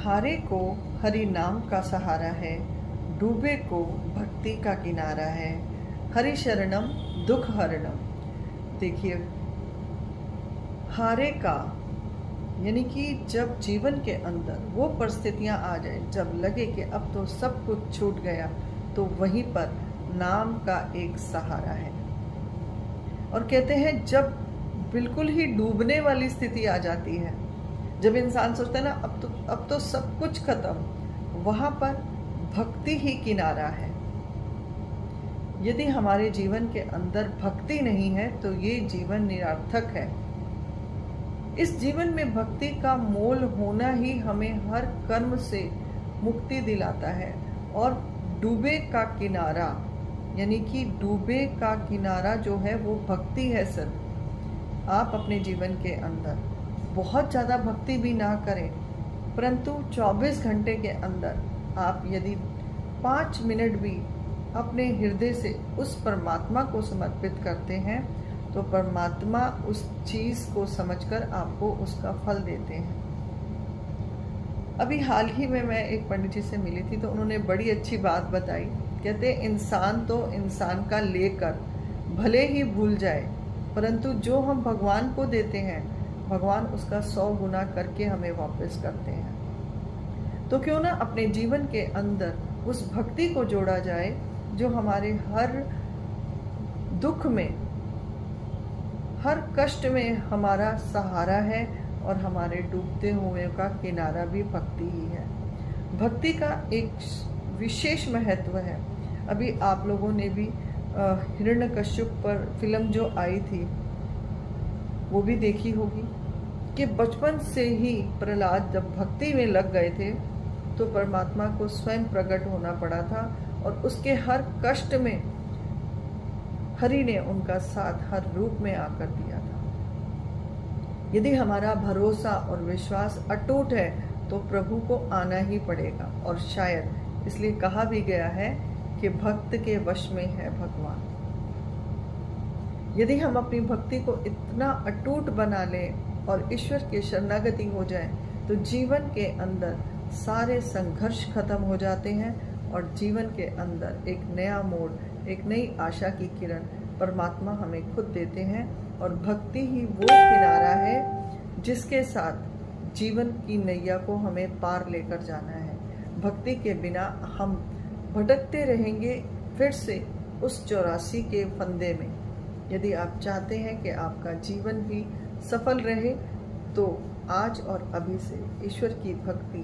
हारे को हरि नाम का सहारा है, डूबे को भक्ति का किनारा है। हरि शरणम दुख हरणम। देखिए, हारे का यानी कि जब जीवन के अंदर वो परिस्थितियां आ जाए जब लगे कि अब तो सब कुछ छूट गया, तो वहीं पर नाम का एक सहारा है। और कहते हैं जब बिल्कुल ही डूबने वाली स्थिति आ जाती है, जब इंसान सोचता है ना अब तो सब कुछ खत्म, वहां पर भक्ति ही किनारा है। यदि हमारे जीवन के अंदर भक्ति नहीं है तो ये जीवन निरर्थक है। इस जीवन में भक्ति का मोल होना ही हमें हर कर्म से मुक्ति दिलाता है। और डूबे का किनारा यानी कि डूबे का किनारा जो है वो भक्ति है। सिर्फ आप अपने जीवन के अंदर बहुत ज़्यादा भक्ति भी ना करें, परंतु 24 घंटे के अंदर आप यदि 5 मिनट भी अपने हृदय से उस परमात्मा को समर्पित करते हैं तो परमात्मा उस चीज़ को समझकर आपको उसका फल देते हैं। अभी हाल ही में मैं एक पंडित जी से मिली थी, तो उन्होंने बड़ी अच्छी बात बताई। कहते इंसान तो इंसान का लेकर भले ही भूल जाए, परंतु जो हम भगवान को देते हैं भगवान उसका 100 गुना करके हमें वापस करते हैं। तो क्यों ना अपने जीवन के अंदर उस भक्ति को जोड़ा जाए जो हमारे हर दुख में, हर कष्ट में हमारा सहारा है, और हमारे डूबते हुए का किनारा भी भक्ति ही है। भक्ति का एक विशेष महत्व है। अभी आप लोगों ने भी हिरण्यकश्यप पर फिल्म जो आई थी वो भी देखी होगी कि बचपन से ही प्रहलाद जब भक्ति में लग गए थे तो परमात्मा को स्वयं प्रकट होना पड़ा था, और उसके हर कष्ट में हरि ने उनका साथ हर रूप में आकर दिया था। यदि हमारा भरोसा और विश्वास अटूट है तो प्रभु को आना ही पड़ेगा। और शायद इसलिए कहा भी गया है कि भक्त के वश में है भगवान। यदि हम अपनी भक्ति को इतना अटूट बना लें और ईश्वर के शरणागति हो जाए तो जीवन के अंदर सारे संघर्ष खत्म हो जाते हैं, और जीवन के अंदर एक नया मोड़, एक नई आशा की किरण परमात्मा हमें खुद देते हैं। और भक्ति ही वो किनारा है जिसके साथ जीवन की नैया को हमें पार लेकर जाना है। भक्ति के बिना हम भटकते रहेंगे फिर से उस 84 के फंदे में। यदि आप चाहते हैं कि आपका जीवन भी सफल रहे तो आज और अभी से ईश्वर की भक्ति